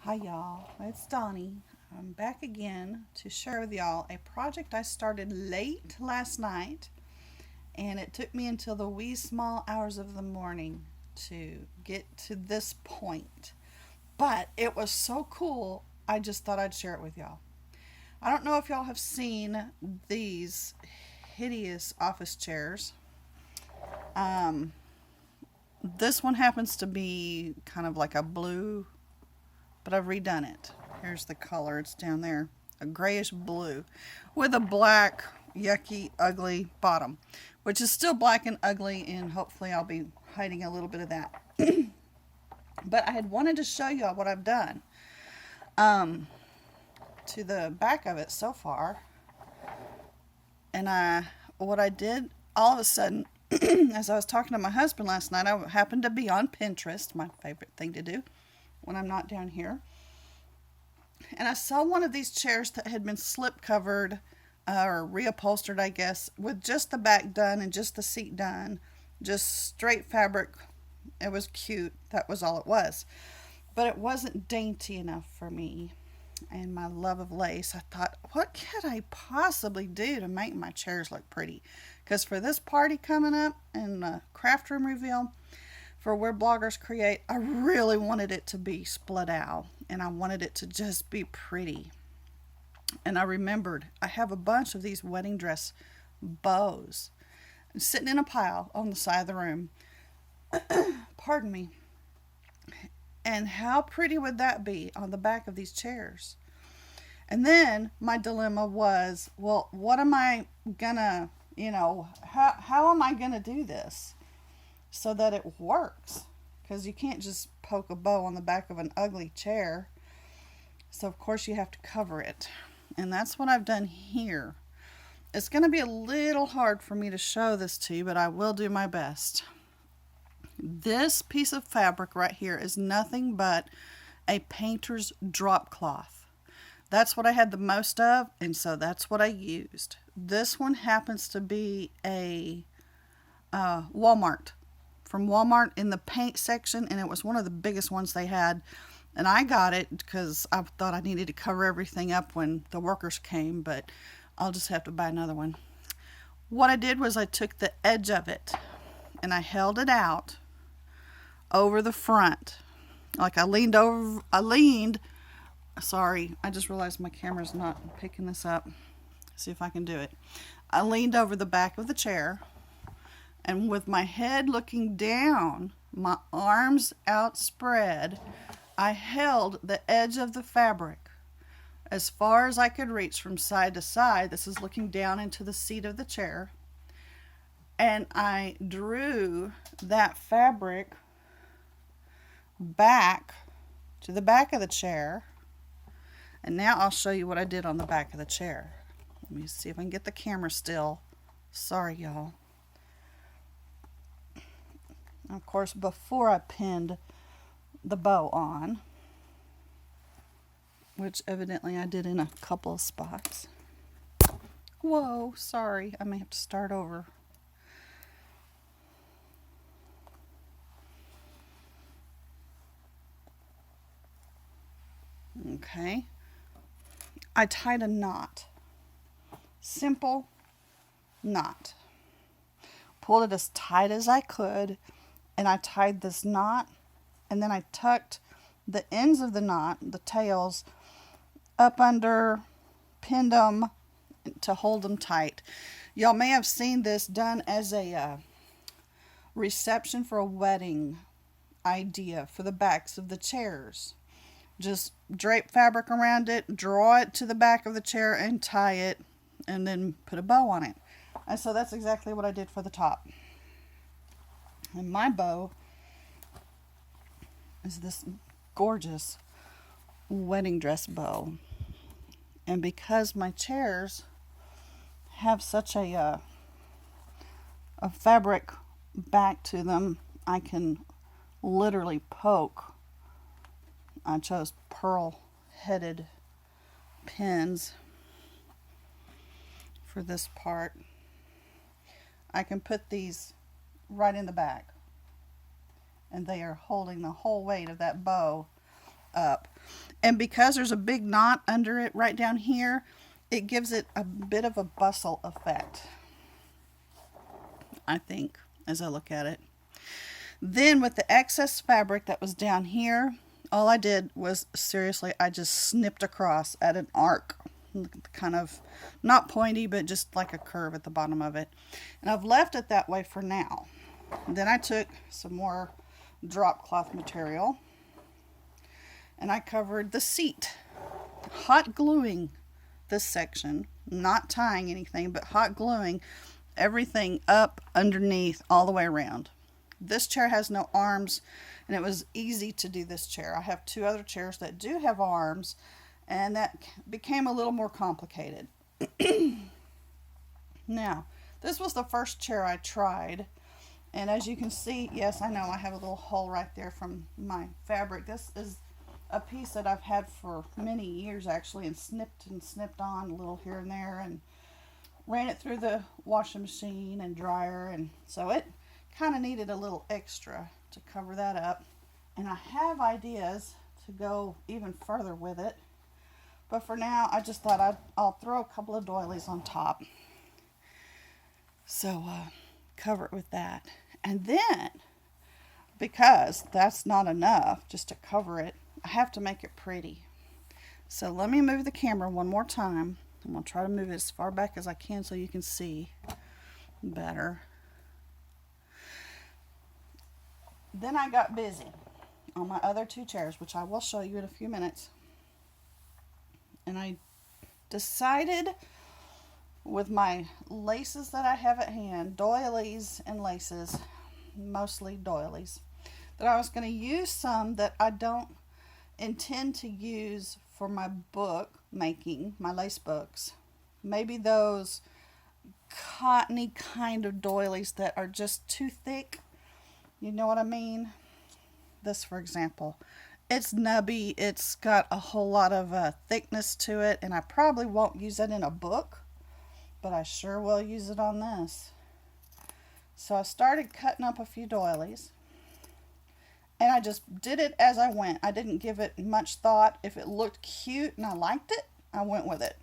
Hi y'all, it's Donnie. I'm back again to share with y'all a project I started late last night, and it took me until the wee small hours of the morning to get to this point. But it was so cool, I just thought I'd share it with y'all. I don't know if y'all have seen these hideous office chairs. Um, this one happens to be kind of like a blue, but I've redone it. Here's the color, it's down there, a grayish blue with a black, yucky, ugly bottom, which is still black and ugly, and hopefully I'll be hiding a little bit of that. But I had wanted to show y'all what I've done to the back of it so far. And what I did all of a sudden, as I was talking to my husband last night, I happened to be on Pinterest, my favorite thing to do when I'm not down here. And I saw one of these chairs that had been slip covered or reupholstered, I guess, with just the back done and just the seat done, just straight fabric. It was cute. That was all it was. But it wasn't dainty enough for me and my love of lace. I thought, what could I possibly do to make my chairs look pretty? Because for this party coming up in the craft room reveal, for where bloggers create, I really wanted it to be split out, and I wanted it to just be pretty. And I remembered I have a bunch of these wedding dress bows sitting in a pile on the side of the room. Pardon me. And how pretty would that be on the back of these chairs? And then my dilemma was, well, what am I gonna, how am I gonna do this so that it works? Because you can't just poke a bow on the back of an ugly chair. So of course you have to cover it. And that's what I've done here. It's going to be a little hard for me to show this to you, but I will do my best. This piece of fabric right here is nothing but a painter's drop cloth. That's what I had the most of, and so that's what I used. This one happens to be a Walmart, from Walmart in the paint section, and it was one of the biggest ones they had. And I got it because I thought I needed to cover everything up when the workers came, but I'll just have to buy another one. What I did was I took the edge of it and I held it out over the front. Like sorry, I just realized my camera's not picking this up. See if I can do it. I leaned over the back of the chair, and with my head looking down, my arms outspread, I held the edge of the fabric as far as I could reach from side to side. This is looking down into the seat of the chair. And I drew that fabric back to the back of the chair. And now I'll show you what I did on the back of the chair. Let me see if I can get the camera still. Sorry, y'all. Of course, before I pinned the bow on, which evidently I did in a couple of spots. Whoa, sorry, I may have to start over. Okay, I tied a knot. Simple knot. Pulled it as tight as I could, and I tied this knot, and then I tucked the ends of the knot, the tails, up under, pinned them to hold them tight. Y'all may have seen this done as a reception for a wedding idea for the backs of the chairs. Just drape fabric around it, draw it to the back of the chair, and tie it, and then put a bow on it. And so that's exactly what I did for the top. And my bow is this gorgeous wedding dress bow. And because my chairs have such a fabric back to them, I can literally poke. I chose pearl headed pins for this part. I can put these right in the back, and they are holding the whole weight of that bow up. And because there's a big knot under it right down here, it gives it a bit of a bustle effect, I think, as I look at it. Then with the excess fabric that was down here, all I did was, seriously, I just snipped across at an arc, kind of not pointy, but just like a curve at the bottom of it. And I've left it that way for now. Then I took some more drop cloth material and I covered the seat, hot gluing this section, not tying anything, but hot gluing everything up underneath all the way around. This chair has no arms, and it was easy to do this chair. I have two other chairs that do have arms, and that became a little more complicated. Now, this was the first chair I tried, and as you can see, yes, I know I have a little hole right there from my fabric. This is a piece that I've had for many years, actually, and snipped on a little here and there, and ran it through the washing machine and dryer, and so it kind of needed a little extra to cover that up. And I have ideas to go even further with it, but for now I just thought I'll throw a couple of doilies on top, so cover it with that. And then, because that's not enough just to cover it, I have to make it pretty. So let me move the camera one more time. I'm going to try to move it as far back as I can so you can see better. Then I got busy on my other two chairs, which I will show you in a few minutes. And I decided with my laces that I have at hand, doilies and laces, mostly doilies, that I was going to use some that I don't intend to use for my book making, my lace books. Maybe those cottony kind of doilies that are just too thick. You know what I mean? This, for example, it's nubby, it's got a whole lot of thickness to it, and I probably won't use it in a book, but I sure will use it on this. So I started cutting up a few doilies, and I just did it as I went. I didn't give it much thought. If it looked cute and I liked it, I went with it.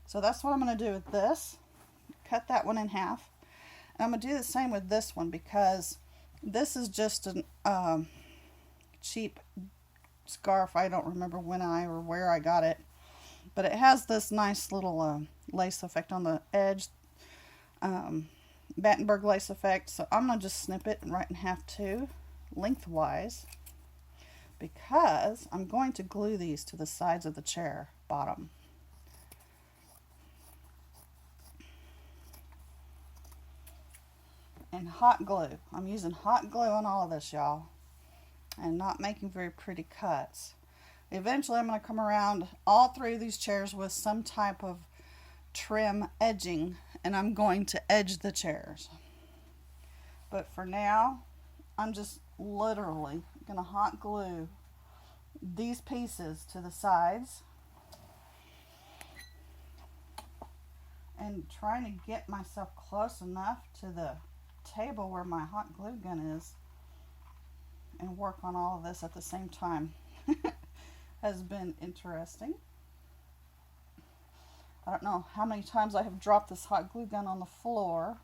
So that's what I'm going to do with this. Cut that one in half. And I'm going to do the same with this one, because this is just a cheap scarf. I don't remember when or where I got it, but it has this nice little lace effect on the edge, Battenberg lace effect. So I'm going to just snip it right in half too, lengthwise, because I'm going to glue these to the sides of the chair bottom. And hot glue. I'm using hot glue on all of this, y'all, and not making very pretty cuts. Eventually I'm going to come around all three of these chairs with some type of trim edging, and I'm going to edge the chairs. But for now, I'm just literally going to hot glue these pieces to the sides and trying to get myself close enough to the table where my hot glue gun is and work on all of this at the same time. Has been interesting. I don't know how many times I have dropped this hot glue gun on the floor.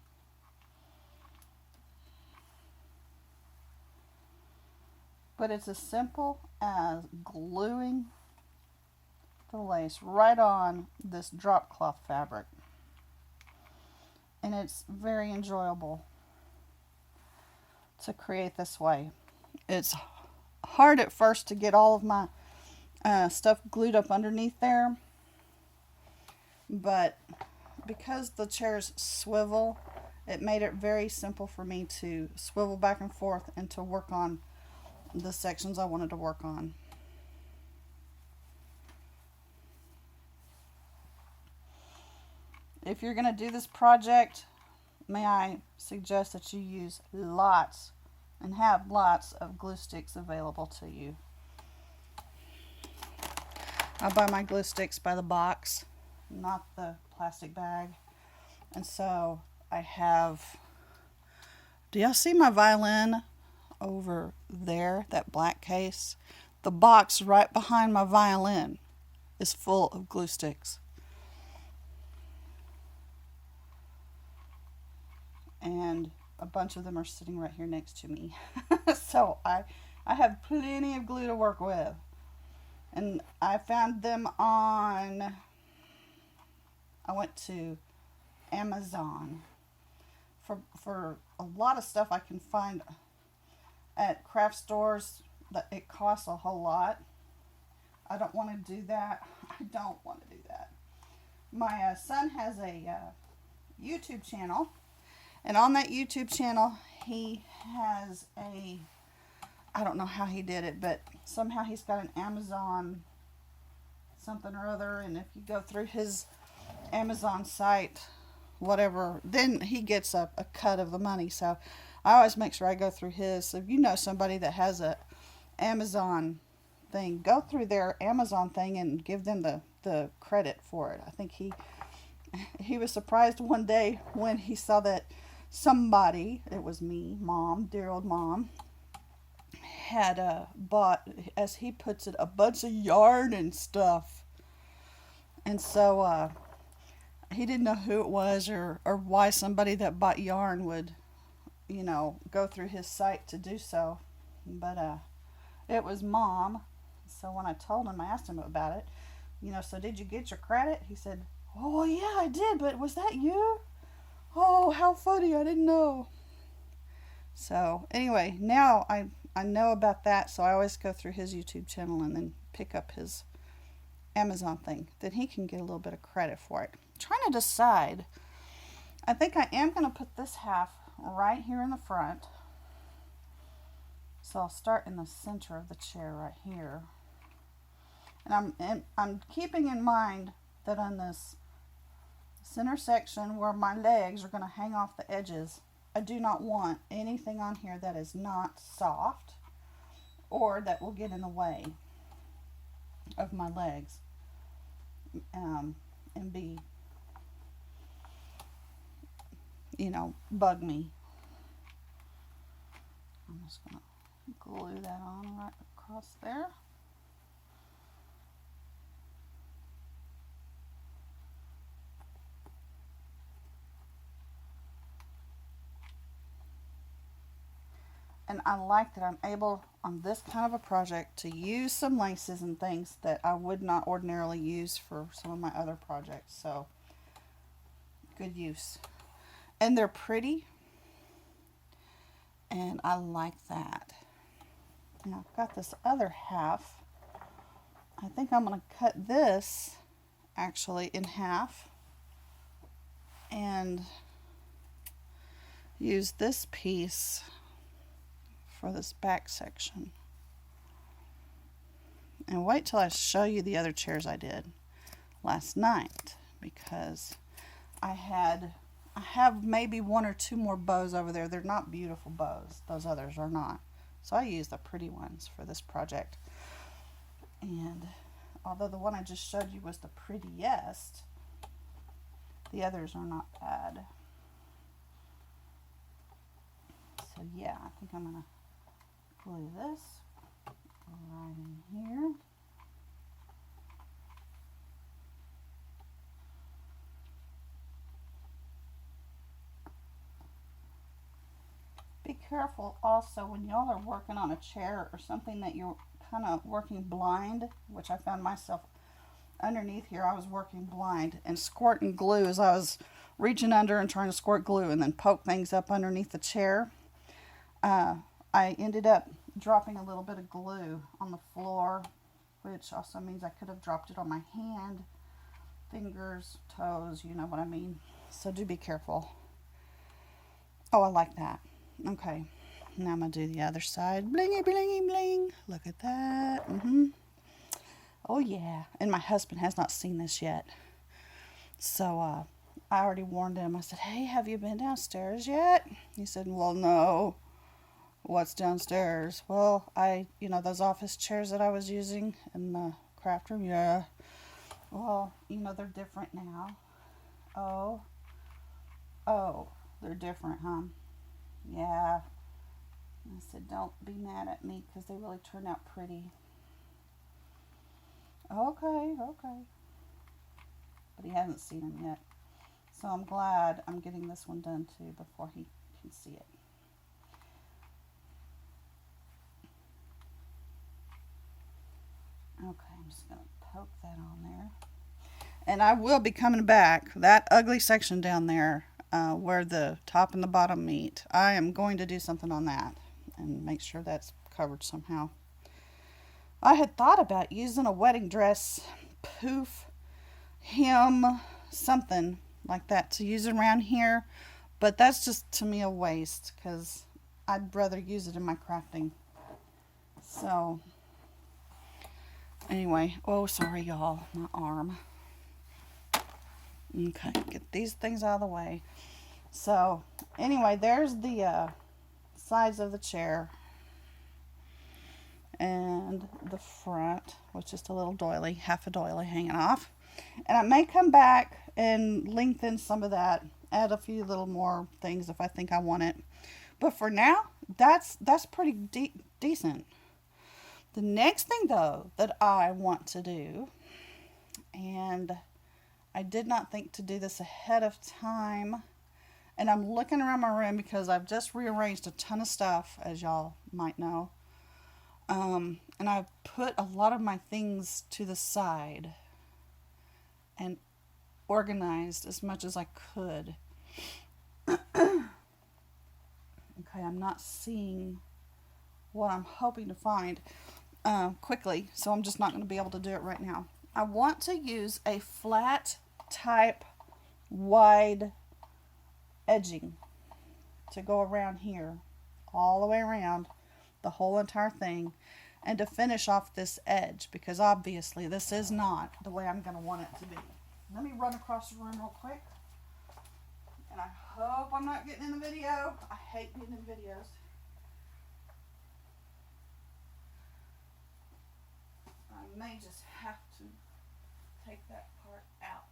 But it's as simple as gluing the lace right on this drop cloth fabric. And it's very enjoyable to create this way. It's hard at first to get all of my stuff glued up underneath there, but because the chairs swivel, it made it very simple for me to swivel back and forth and to work on the sections I wanted to work on. If you're going to do this project, may I suggest that you use lots and have lots of glue sticks available to you. I buy my glue sticks by the box, not the plastic bag. And so I have, do y'all see my violin over there, that black case? the box right behind my violin is full of glue sticks. And a bunch of them are sitting right here next to me. So I have plenty of glue to work with. And I found them on, I went to Amazon. For a lot of stuff I can find at craft stores that it costs a whole lot. I don't want to do that. I don't want to do that. My son has a YouTube channel, and on that YouTube channel he has a, I don't know how he did it, but somehow he's got an Amazon something or other, and if you go through his Amazon site, whatever, then he gets a cut of the money. So I always make sure I go through his. So if you know somebody that has a Amazon thing, go through their Amazon thing and give them the credit for it. I think he was surprised one day when he saw that somebody, it was me, Mom, dear old Mom, had bought, as he puts it, a bunch of yarn and stuff. And so he didn't know who it was or why somebody that bought yarn would, you know, go through his site to do so. But it was Mom. So when I told him, I asked him about it, you know, so did you get your credit? He said, oh yeah, I did, but was that you? Oh, how funny, I didn't know. So anyway, now I know about that, so I always go through his YouTube channel and then pick up his Amazon thing. Then he can get a little bit of credit for it. I'm trying to decide. I think I am going to put this half right here in the front. So I'll start in the center of the chair right here. And I'm keeping in mind that on this center section where my legs are going to hang off the edges, I do not want anything on here that is not soft or that will get in the way of my legs and be, you know, bug me. I'm just going to glue that on right across there. And I like that I'm able, on this kind of a project, to use some laces and things that I would not ordinarily use for some of my other projects. So, good use. And they're pretty. And I like that. Now I've got this other half. I think I'm going to cut this actually in half. And use this piece for this back section. And wait till I show you the other chairs I did last night, because I have maybe one or two more bows over there. They're not beautiful bows. Those others are not. So I use the pretty ones for this project. And although the one I just showed you was the prettiest, the others are not bad. So yeah, I think I'm going to glue this right in here. Be careful also when y'all are working on a chair or something that you're kind of working blind, which I found myself underneath here. I was working blind and squirting glue as I was reaching under and trying to squirt glue and then poke things up underneath the chair. I ended up dropping a little bit of glue on the floor, which also means I could have dropped it on my hand, fingers, toes, you know what I mean. So do be careful. Oh, I like that. Okay, now I'm going to do the other side. Blingy, blingy, bling. Look at that. Oh, yeah. And my husband has not seen this yet. So I already warned him. I said, hey, have you been downstairs yet? He said, well, no. What's downstairs? Well, those office chairs that I was using in the craft room, yeah. Well, they're different now. Oh, they're different, huh? Yeah. I said, don't be mad at me because they really turned out pretty. Okay, okay. But he hasn't seen him yet. So I'm glad I'm getting this one done too before he can see it. Okay, I'm just going to poke that on there. And I will be coming back. That ugly section down there where the top and the bottom meet, I am going to do something on that and make sure that's covered somehow. I had thought about using a wedding dress poof, hem, something like that to use around here. But that's just, to me, a waste because I'd rather use it in my crafting. So, anyway. Oh, sorry, y'all. My arm. Okay, get these things out of the way. So, anyway, there's the sides of the chair. And the front was just a little doily, half a doily hanging off. And I may come back and lengthen some of that, add a few little more things if I think I want it. But for now, that's pretty decent. The next thing, though, that I want to do, and I did not think to do this ahead of time, and I'm looking around my room because I've just rearranged a ton of stuff, as y'all might know. And I've put a lot of my things to the side and organized as much as I could. Okay, I'm not seeing what I'm hoping to find quickly, so I'm just not going to be able to do it right now. I want to use a flat type wide edging to go around here, all the way around the whole entire thing, and to finish off this edge, because obviously this is not the way I'm going to want it to be. Let me run across the room real quick, and I hope I'm not getting in the video. I hate being in videos. I may just have to take that part out.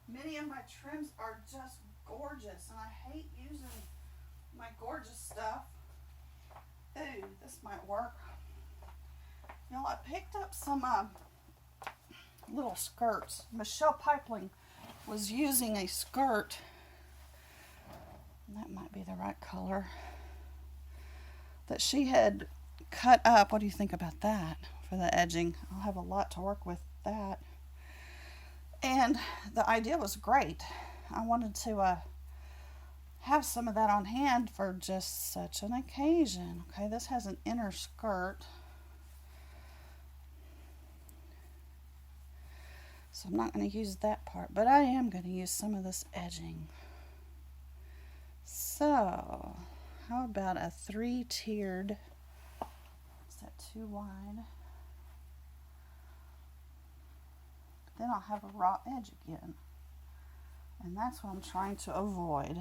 Many of my trims are just gorgeous, and I hate using my gorgeous stuff. Ooh, this might work. You know, I picked up some little skirts. Michelle Pipeling was using a skirt. That might be the right color. That she had cut up. What do you think about that for the edging? I'll have a lot to work with that. And the idea was great. I wanted to have some of that on hand for just such an occasion. Okay, this has an inner skirt. So I'm not going to use that part, but I am going to use some of this edging. So, how about a 3-tiered? Is that too wide? Then I'll have a raw edge again. And that's what I'm trying to avoid,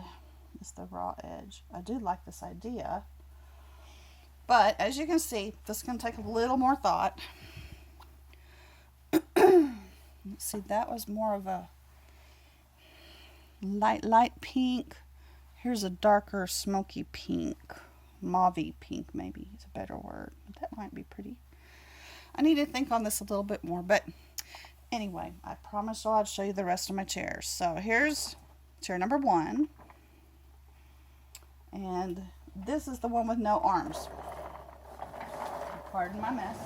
is the raw edge. I do like this idea. But, as you can see, this is going to take a little more thought. Let's see, that was more of a light pink. Here's a darker smoky pink. Mauvey pink, maybe is a better word. That might be pretty. I need to think on this a little bit more, but anyway, I promised I'd show you the rest of my chairs. So here's chair number 1. And this is the one with no arms. Pardon my mess.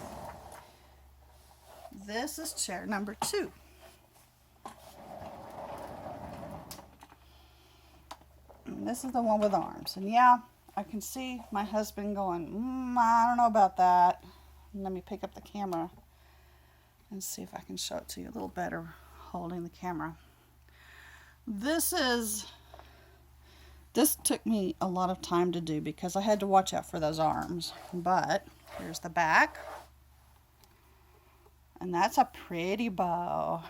This is chair number 2. And this is the one with arms. And yeah, I can see my husband going, I don't know about that. Let me pick up the camera and see if I can show it to you a little better holding the camera. This took me a lot of time to do because I had to watch out for those arms. But here's the back. And that's a pretty bow.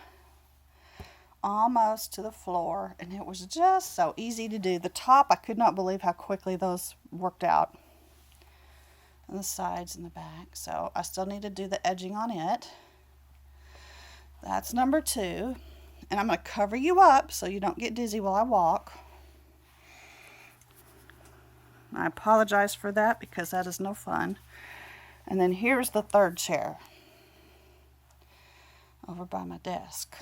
Almost to the floor. And it was just so easy to do. The top, I could not believe how quickly those worked out. And the sides and the back. So I still need to do the edging on it. That's number 2. And I'm going to cover you up so you don't get dizzy while I walk. I apologize for that because that is no fun. And then here's the third chair over by my desk.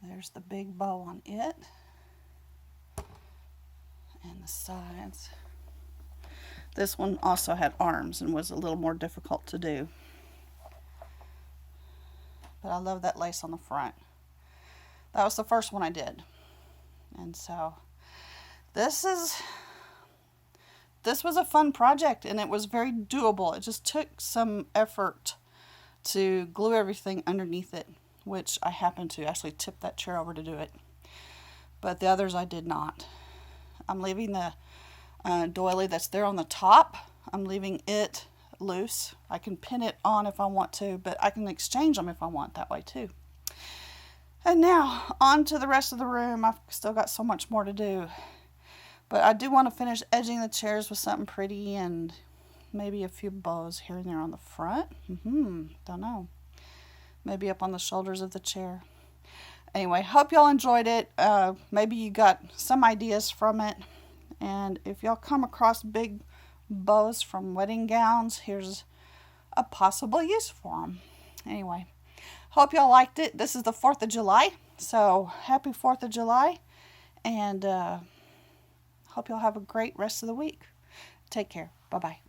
There's the big bow on it and the sides. This one also had arms and was a little more difficult to do. But I love that lace on the front. That was the first one I did. And so this was a fun project, and it was very doable. It just took some effort to glue everything underneath it, which I happened to actually tip that chair over to do it. But the others I did not. I'm leaving the doily that's there on the top. I'm leaving it loose. I can pin it on if I want to, but I can exchange them if I want that way too. And now on to the rest of the room. I've still got so much more to do, but I do want to finish edging the chairs with something pretty and maybe a few bows here and there on the front. Don't know. Maybe up on the shoulders of the chair. Anyway, hope y'all enjoyed it. Maybe you got some ideas from it. And if y'all come across big bows from wedding gowns, here's a possible use for them. Anyway, hope y'all liked it. This is the 4th of July, so happy 4th of July. And hope y'all have a great rest of the week. Take care. Bye-bye.